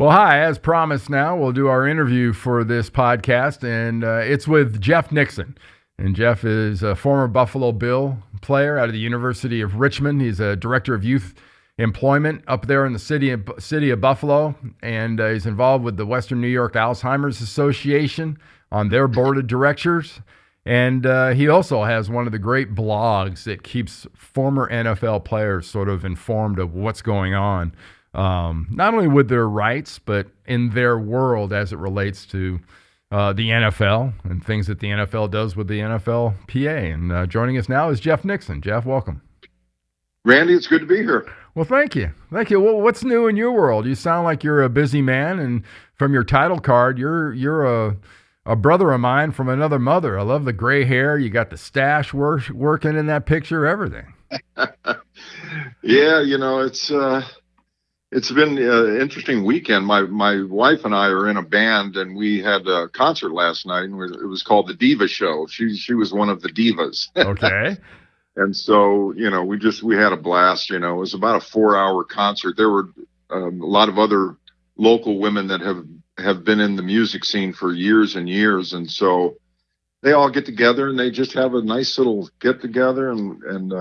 Well, hi, as promised now, we'll do our interview for this podcast, and it's with Jeff Nixon. And Jeff is a former Buffalo Bill player out of the University of Richmond. He's a director of youth employment up there in the city of Buffalo, and he's involved with the Western New York Alzheimer's Association on their board of directors. And he also has one of the great blogs that keeps former NFL players sort of informed of what's going on. Not only with their rights, but in their world as it relates to the NFL and things that the NFL does with the NFLPA. And joining us now is Jeff Nixon. Jeff, welcome. Randy, it's good to be here. Well, thank you. Thank you. Well, what's new in your world? You sound like you're a busy man, and from your title card, you're a brother of mine from another mother. I love the gray hair. You got the stash working in that picture, everything. Yeah, it's been an interesting weekend. My wife and I are in a band, and we had a concert last night, and it was called the Diva Show. She was one of the divas. Okay. And so, we had a blast. It was about a 4-hour concert. There were a lot of other local women that have been in the music scene for years and years, and so they all get together and they just have a nice little get together and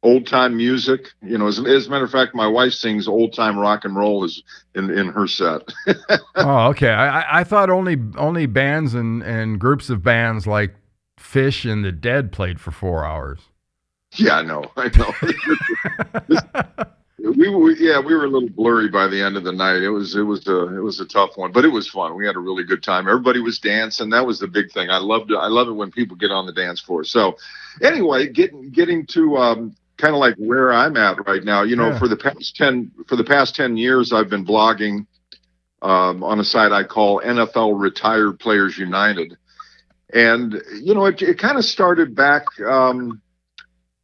old time music. As a matter of fact, my wife sings old time rock and roll is in her set. Oh, okay. I thought only bands and groups of bands like Fish and the Dead played for 4 hours. Yeah, I know. We were a little blurry by the end of the night. It was a tough one, but it was fun. We had a really good time. Everybody was dancing. That was the big thing. I love it when people get on the dance floor. So anyway, getting to kind of like where I'm at right now, Yeah. for the past 10 years, I've been blogging on a site I call NFL Retired Players United. And, it kind of started back,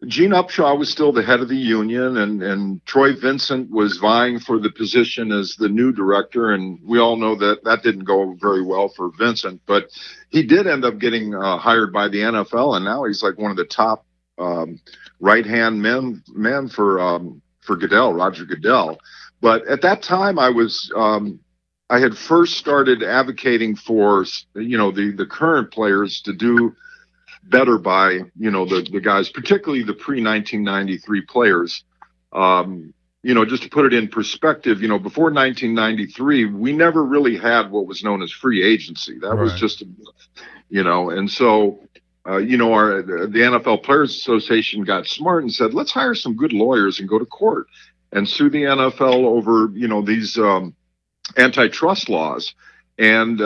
Gene Upshaw was still the head of the union, and Troy Vincent was vying for the position as the new director. And we all know that didn't go very well for Vincent, but he did end up getting hired by the NFL. And now he's like one of the top right-hand men for Goodell, Roger Goodell. But at that time, I had first started advocating for, the current players to do better by, the guys, particularly the pre-1993 players. Just to put it in perspective, before 1993, we never really had what was known as free agency. That was just, and so, the NFL Players Association got smart and said, let's hire some good lawyers and go to court and sue the NFL over, these antitrust laws. And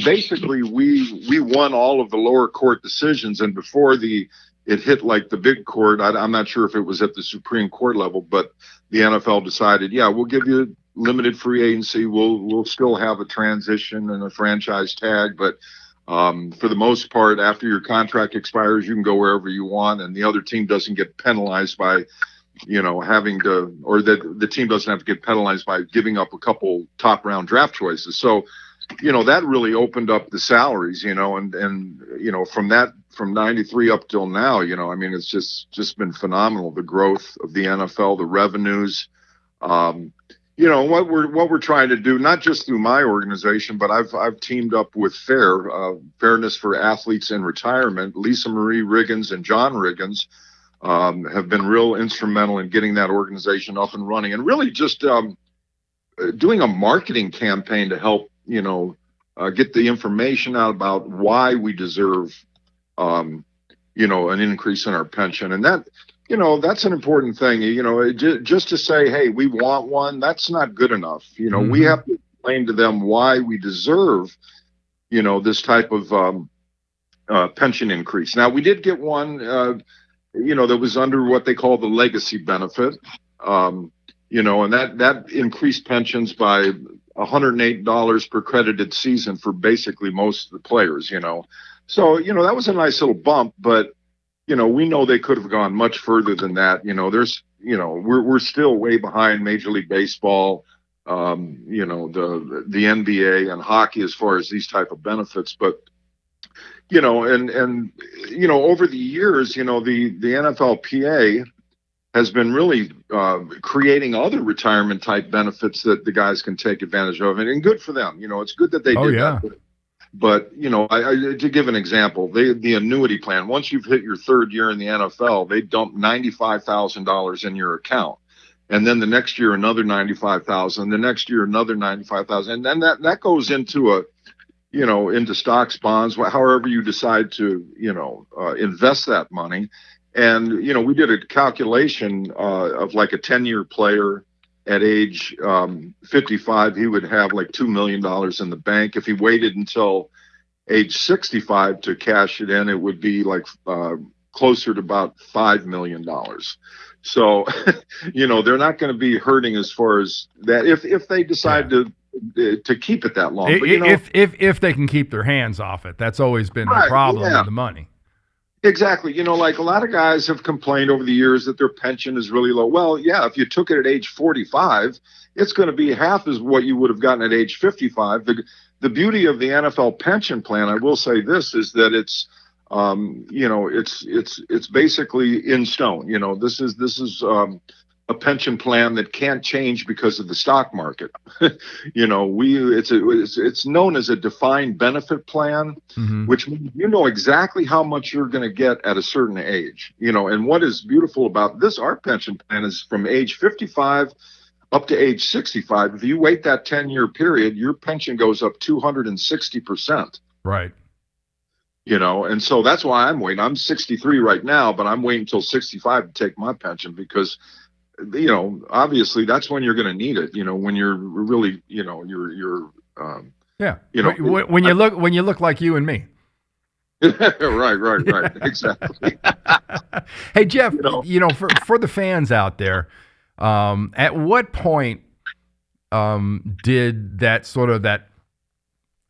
basically we won all of the lower court decisions. And before it hit like the big court, I'm not sure if it was at the Supreme Court level, but the NFL decided, yeah, we'll give you limited free agency. We'll still have a transition and a franchise tag, but for the most part, after your contract expires, you can go wherever you want, and the other team doesn't get penalized by, having to, or that the team doesn't have to get penalized by giving up a couple top round draft choices. So, that really opened up the salaries, and from 93 up till now, it's just been phenomenal. The growth of the NFL, the revenues, what we're trying to do, not just through my organization, but I've teamed up with Fairness for Athletes in Retirement. Lisa Marie Riggins and John Riggins have been real instrumental in getting that organization up and running, and really just doing a marketing campaign to help get the information out about why we deserve an increase in our pension. And that that's an important thing. Just to say, hey, we want one, that's not good enough. Mm-hmm. We have to explain to them why we deserve this type of pension increase. Now, we did get one that was under what they call the legacy benefit, and that increased pensions by $108 per credited season for basically most of the players. So that was a nice little bump, but we know they could have gone much further than that. We're still way behind Major League Baseball, the NBA and hockey as far as these type of benefits. But over the years, the NFLPA has been really creating other retirement type benefits that the guys can take advantage of, and good for them. It's good that they did that. But to give an example, the annuity plan. Once you've hit your third year in the NFL, they dump $95,000 in your account, and then the next year another $95,000. The next year another $95,000, and then that goes into into stocks, bonds, however you decide to invest that money. And we did a calculation of like a 10-year player. At age 55, he would have like $2 million in the bank. If he waited until age 65 to cash it in, it would be like closer to about $5 million. So, they're not going to be hurting as far as that if they decide to keep it that long. But, if they can keep their hands off it, that's always been the problem with the money. Exactly. Like a lot of guys have complained over the years that their pension is really low. Well, yeah, if you took it at age 45, it's going to be half as what you would have gotten at age 55. The beauty of the NFL pension plan, I will say this, is that it's it's basically in stone. This is a pension plan that can't change because of the stock market. It's known as a defined benefit plan, which means exactly how much you're going to get at a certain age. And what is beautiful about this, our pension plan, is from age 55 up to age 65. If you wait that 10-year period, your pension goes up 260%. Right. And so that's why I'm waiting. I'm 63 right now, but I'm waiting until 65 to take my pension because obviously that's when you're going to need it, when you're really, when you look like you and me. Right. Exactly. Hey, Jeff, for the fans out there, at what point did that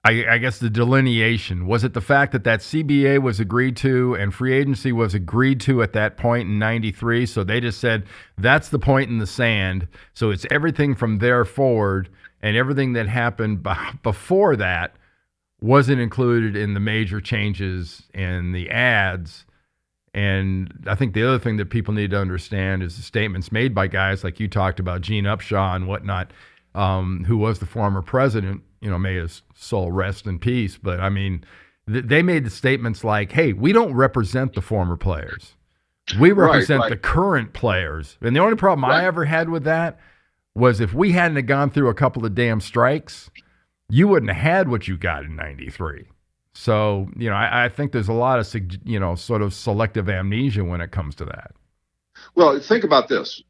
I guess the delineation, was it the fact that CBA was agreed to and free agency was agreed to at that point in 93? So they just said, that's the point in the sand. So it's everything from there forward, and everything that happened before that wasn't included in the major changes in the ads. And I think the other thing that people need to understand is the statements made by guys like you talked about, Gene Upshaw and whatnot, who was the former president. May his soul rest in peace. But I mean, they made the statements like, hey, we don't represent the former players. We represent the current players. And the only problem I ever had with that was if we hadn't have gone through a couple of damn strikes, you wouldn't have had what you got in 93. So, I think there's a lot of, sort of selective amnesia when it comes to that. Well, think about this.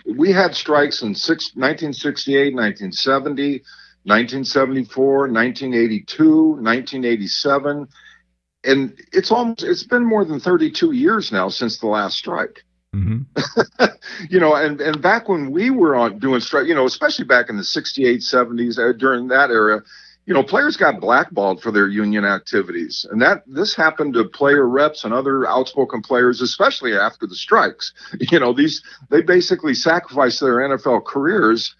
We had strikes in 1968, 1970, 1974, 1982, 1987, and it's been more than 32 years now since the last strike. And back when we were doing strike, especially back in the 68, 70s, during that era, players got blackballed for their union activities, and this happened to player reps and other outspoken players, especially after the strikes. They basically sacrificed their NFL careers.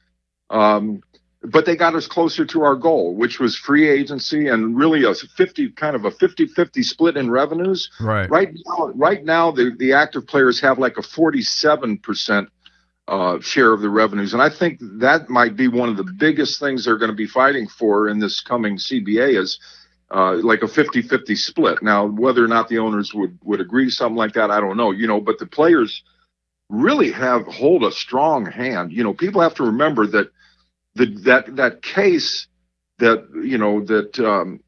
But they got us closer to our goal, which was free agency and really a 50-50 split in revenues. Right. Right now, the active players have like a 47% share of the revenues, and I think that might be one of the biggest things they're going to be fighting for in this coming CBA is like a 50-50 split. Now, whether or not the owners would agree to something like that, I don't know. But the players really hold a strong hand. People have to remember that. That case that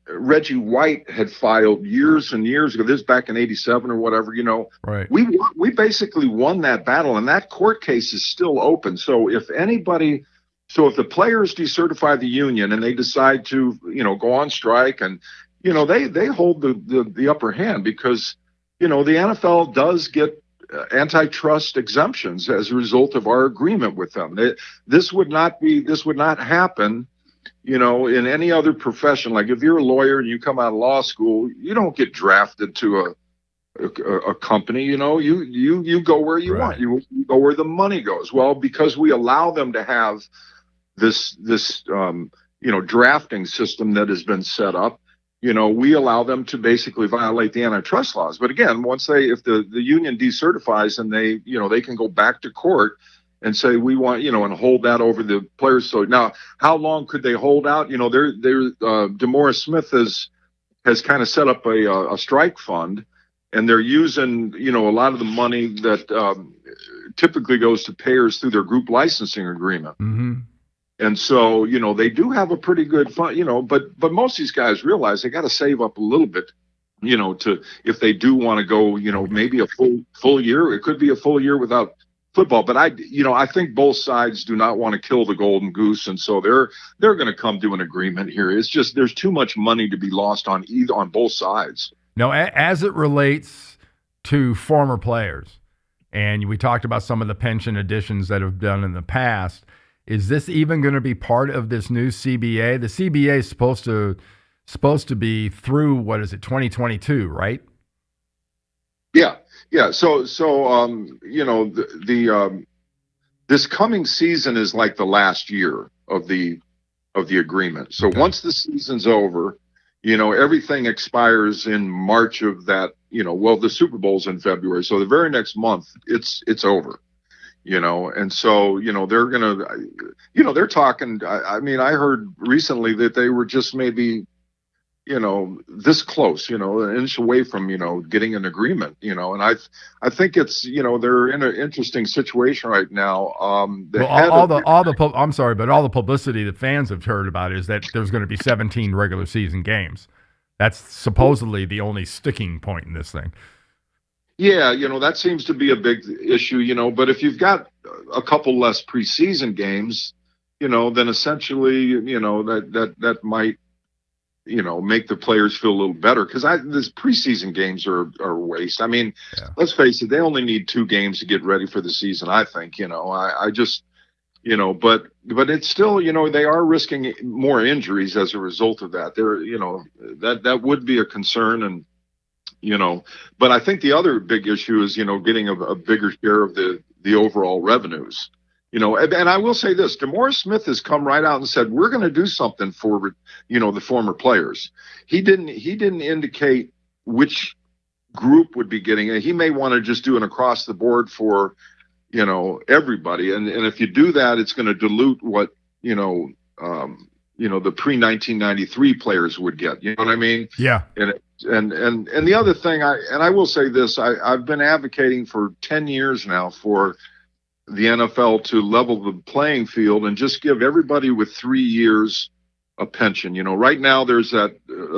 Reggie White had filed years and years ago, this back in 87 or whatever, right. We basically won that battle, and that court case is still open. So if the players decertify the union and they decide to go on strike, and they hold the upper hand because the NFL does get antitrust exemptions as a result of our agreement with them. This would not happen, in any other profession. Like if you're a lawyer and you come out of law school, you don't get drafted to a company. You go where you want. You go where the money goes. Well, because we allow them to have this drafting system that has been set up, we allow them to basically violate the antitrust laws. But again, if the union decertifies, and they can go back to court and say, we want, and hold that over the players. So now, how long could they hold out? DeMaurice Smith has kind of set up a strike fund, and they're using, a lot of the money that typically goes to payers through their group licensing agreement. Mm-hmm. And so, they do have a pretty good fund, but most of these guys realize they got to save up a little bit, if they do want to go, maybe a full year. It could be a full year without football. But I think both sides do not want to kill the golden goose. And so they're going to come to an agreement here. It's just, there's too much money to be lost on both sides. Now, as it relates to former players, and we talked about some of the pension additions that have done in the past, is this even going to be part of this new CBA? The CBA is supposed to be through, what is it, 2022, right? Yeah. So this coming season is like the last year of the agreement. So Okay. Once the season's over, everything expires in March of that. The Super Bowl's in February, so the very next month it's over. And so, they're going to, they're talking. I mean, I heard recently that they were just maybe, this close, an inch away from, getting an agreement, and I think it's, they're in an interesting situation right now. I'm sorry, but all the publicity that fans have heard about is that there's going to be 17 regular season games. That's supposedly the only sticking point in this thing. Yeah, that seems to be a big issue, but if you've got a couple less preseason games, then essentially, that might, make the players feel a little better, because this preseason games are a waste. I mean, Let's face it, they only need 2 games to get ready for the season, I think. I just, but it's still, they are risking more injuries as a result of that. That would be a concern. And but I think the other big issue is, getting a bigger share of the overall revenues, and I will say this, DeMaurice Smith has come right out and said, we're going to do something for, the former players. He didn't indicate which group would be getting it. He may want to just do an across the board for, everybody. And if you do that, it's going to dilute what, the pre-1993 players would get. You know what I mean? Yeah. And the other thing, I will say this, I've been advocating for 10 years now for the NFL to level the playing field and just give everybody with 3 years a pension. Right now there's a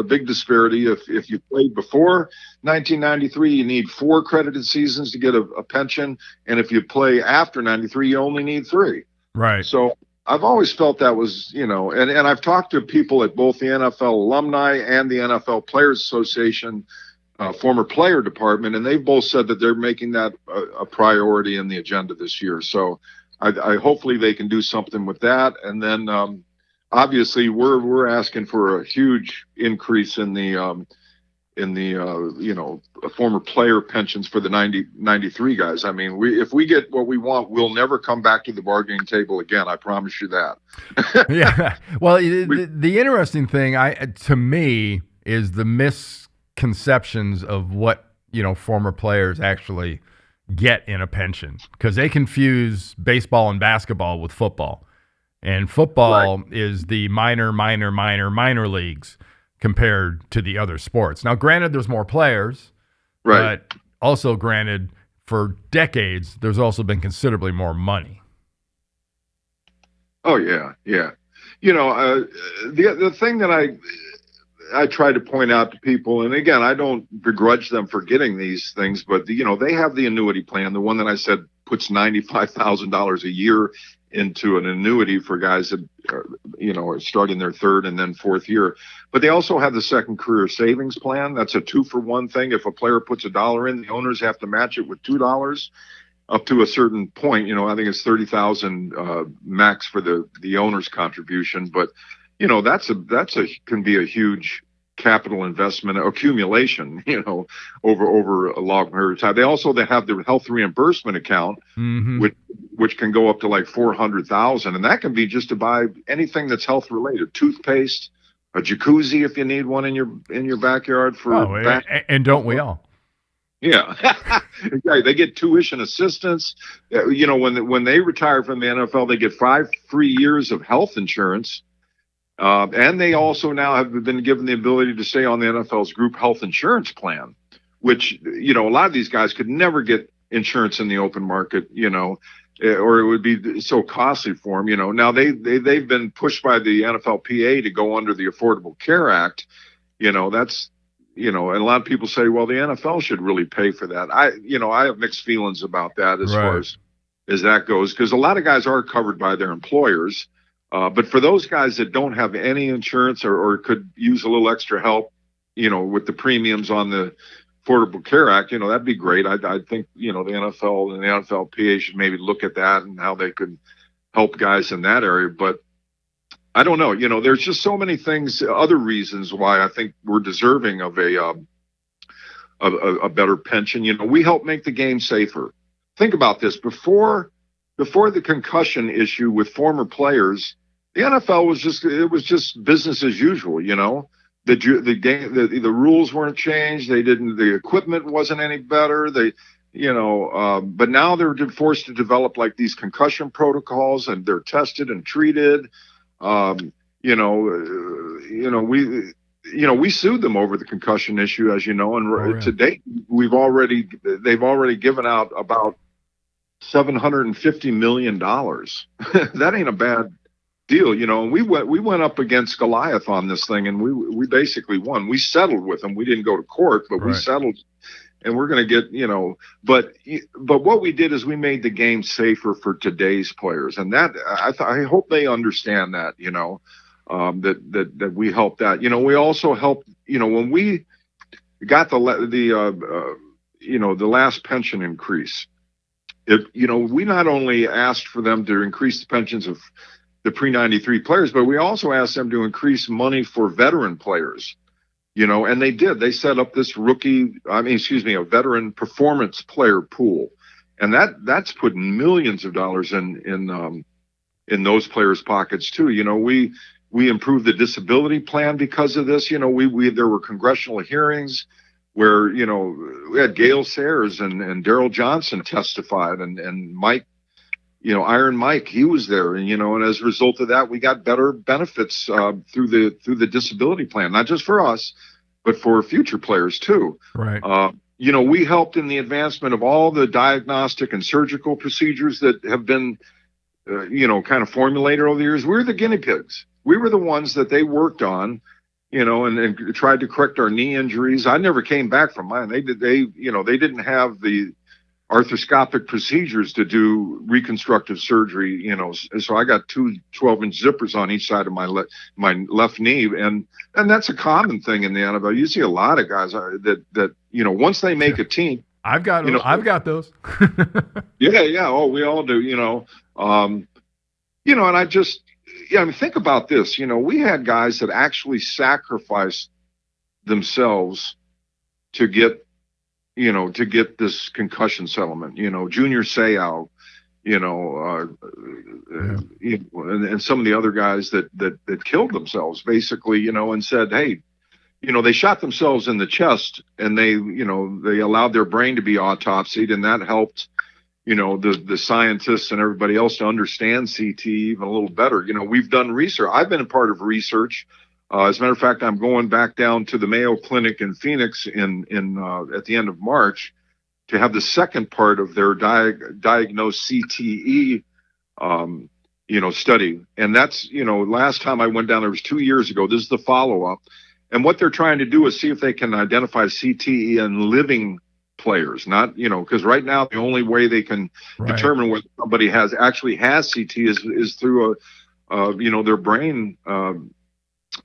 big disparity. If you played before 1993, you need 4 credited seasons to get a pension, and if you play after 93, you only need 3. Right. So I've always felt that was, and I've talked to people at both the NFL alumni and the NFL Players Association former player department, and they've both said that they're making that a priority in the agenda this year. So I hopefully they can do something with that. And then obviously we're asking for a huge increase in the former player pensions for the 93 guys. I mean, if we get what we want, we'll never come back to the bargaining table again. I promise you that. Yeah. Well, the interesting thing to me is the misconceptions of what, former players actually get in a pension, because they confuse baseball and basketball with football. And football is the minor leagues compared to the other sports. Now, granted, there's more players, right? But also granted, for decades, there's also been considerably more money. Oh, yeah. The thing that I try to point out to people, and again, I don't begrudge them for getting these things, but they have the annuity plan, the one that I said puts $95,000 a year into an annuity for guys that are starting their 3rd and then 4th year. But they also have the second career savings plan. That's a 2-for-1 thing. If a player puts $1 in, the owners have to match it with $2 up to a certain point. I think it's 30,000 max for the owner's contribution. But can be a huge capital investment accumulation, over a long period of time. They have the health reimbursement account, mm-hmm. which can go up to like $400,000, and that can be just to buy anything that's health related, toothpaste, a jacuzzi if you need one in your backyard for and don't we all? Yeah. Yeah, they get tuition assistance. You know, when they retire from the NFL, they get 5 free years of health insurance. And they also now have been given the ability to stay on the NFL's group health insurance plan, which, you know, a lot of these guys could never get insurance in the open market, you know, or it would be so costly for them, you know. Now they've been pushed by the NFLPA to go under the Affordable Care Act. You know, that's, you know, and a lot of people say, well, the NFL should really pay for that. I have mixed feelings about that as far as that goes, because a lot of guys are covered by their employers. But for those guys that don't have any insurance or could use a little extra help, you know, with the premiums on the Affordable Care Act, you know, that'd be great. I think, you know, the NFL and the NFLPA should maybe look at that and how they could help guys in that area. But I don't know, you know, there's just so many things, other reasons why I think we're deserving of a better pension. You know, we help make the game safer. Think about this. Before the concussion issue with former players, the NFL was just business as usual. You know, the game, the rules weren't changed. The equipment wasn't any better. But now they're forced to develop like these concussion protocols, and they're tested and treated. We sued them over the concussion issue, as you know, and to date they've already given out about $750 million. That ain't a bad deal, you know. And we went up against Goliath on this thing, and we basically won. We settled with them. We didn't go to court, but we settled, and we're going to get, you know. But what we did is we made the game safer for today's players, and that I hope they understand that, you know, that we helped that. You know, we also helped, you know, when we got the last pension increase. You know, we not only asked for them to increase the pensions of the pre-93 players, but we also asked them to increase money for veteran players, you know, and they did. They set up this a veteran performance player pool. And that's putting millions of dollars in those players' pockets too. You know, we improved the disability plan because of this. You know, there were congressional hearings where, you know, we had Gale Sayers and Daryl Johnson testified, and Mike, you know, Iron Mike, he was there, and, you know, and as a result of that, we got better benefits through the disability plan, not just for us, but for future players too. Right. You know, we helped in the advancement of all the diagnostic and surgical procedures that have been, you know, kind of formulated over the years. We were the guinea pigs. We were the ones that they worked on, you know, and tried to correct our knee injuries. I never came back from mine. They didn't have the arthroscopic procedures to do reconstructive surgery, you know. So I got 2 12-inch zippers on each side of my left knee, and that's a common thing in the NFL. You see a lot of guys that you know, once they make a team. I've got those. Yeah. Oh, we all do, you know. You know, and I mean, think about this. You know, we had guys that actually sacrificed themselves to get this concussion settlement. You know, Junior Seau, you know, and some of the other guys that killed themselves, basically, you know, and said, hey, you know, they shot themselves in the chest, and they allowed their brain to be autopsied, and that helped, you know, the scientists and everybody else to understand CT even a little better. You know, we've done research. I've been a part of research. As a matter of fact, I'm going back down to the Mayo Clinic in Phoenix at the end of March to have the second part of their diagnosed CTE, you know, study. And that's, you know, last time I went down there was 2 years ago. This is the follow-up. And what they're trying to do is see if they can identify CTE in living players, not, you know, because right now the only way they can determine whether somebody actually has CT is through you know, their brain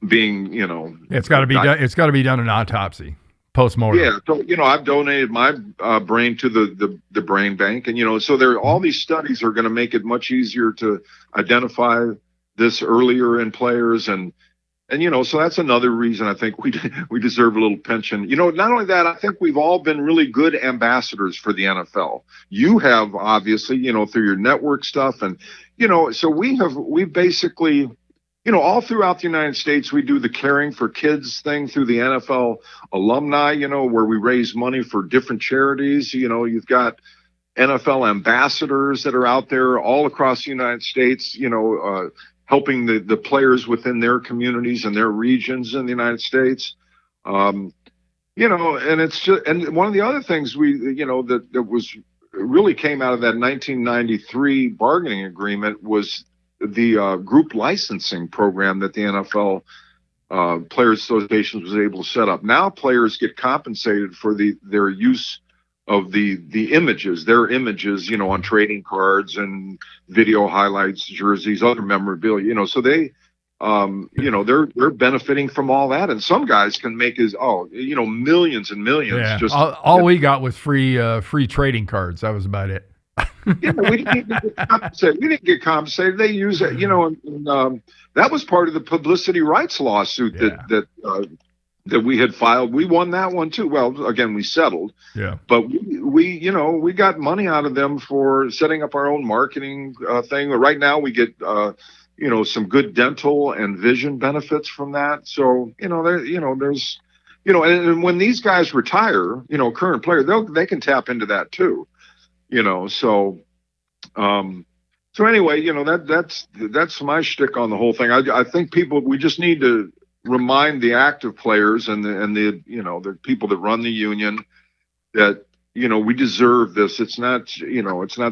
being, you know, it's got to be done. It's got to be done an autopsy post-mortem. Yeah, so, you know, I've donated my brain to the brain bank, and, you know, so all these studies are going to make it much easier to identify this earlier in players, and you know, so that's another reason I think we deserve a little pension. You know, not only that, I think we've all been really good ambassadors for the NFL. You have, obviously, you know, through your network stuff, and, you know, so we basically, all throughout the United States, we do the Caring for Kids thing through the NFL alumni, where we raise money for different charities. You've got NFL ambassadors that are out there all across the United States, helping the players within their communities and their regions in the United States. And it's just, and one of the other things that was really came out of that 1993 bargaining agreement was the group licensing program that the NFL Players Association was able to set up. Now players get compensated for their use of their images, on trading cards and video highlights, jerseys, other memorabilia, so they, they're benefiting from all that. And some guys can make millions and millions. Yeah. Just all we got was free trading cards. That was about it. We didn't get compensated. They use it, and that was part of the publicity rights lawsuit that we had filed. We won that one too. Well, again, we settled. Yeah. But we got money out of them for setting up our own marketing thing. Right now, we get some good dental and vision benefits from that. So there's and when these guys retire, current players, they can tap into that too. So anyway, that's my shtick on the whole thing. I think we just need to remind the active players and the people that run the union that, we deserve this. It's not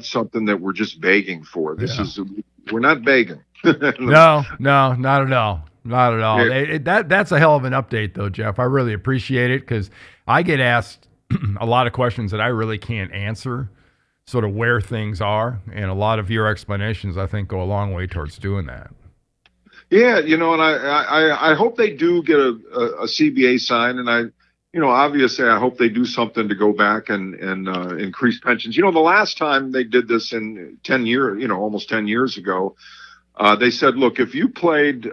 something that we're just begging for. We're not begging. No, not at all. Not at all. Yeah. That's a hell of an update though, Jeff. I really appreciate it because I get asked a lot of questions that I really can't answer, sort of where things are, and a lot of your explanations, I think, go a long way towards doing that. Yeah, and I hope they do get a CBA signed, and obviously I hope they do something to go back and increase pensions. The last time they did this in 10 years, almost 10 years ago, they said, look, if you played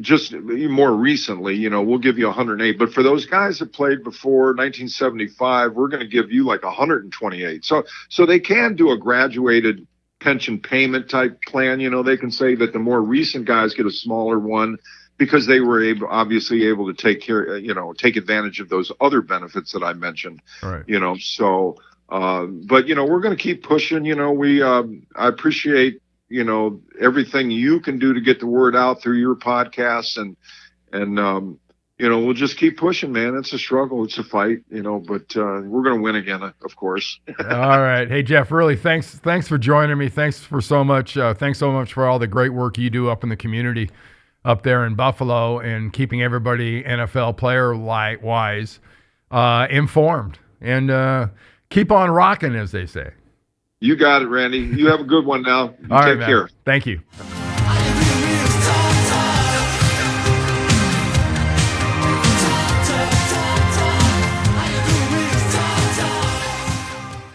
just more recently, we'll give you 108. But for those guys that played before 1975, we're going to give you like 128. So they can do a graduated pension payment type plan. They can say that the more recent guys get a smaller one because they were obviously able to take advantage of those other benefits that I mentioned. Right. So, but we're going to keep pushing. I appreciate everything you can do to get the word out through your podcasts, and we'll just keep pushing, man. It's a struggle. It's a fight, but we're going to win again, of course. All right. Hey, Jeff, really, thanks for joining me. Thanks so much for all the great work you do up in the community up there in Buffalo and keeping everybody NFL player wise informed, and keep on rocking, as they say. You got it, Randy. You have a good one now. All right, Take care. Thank you.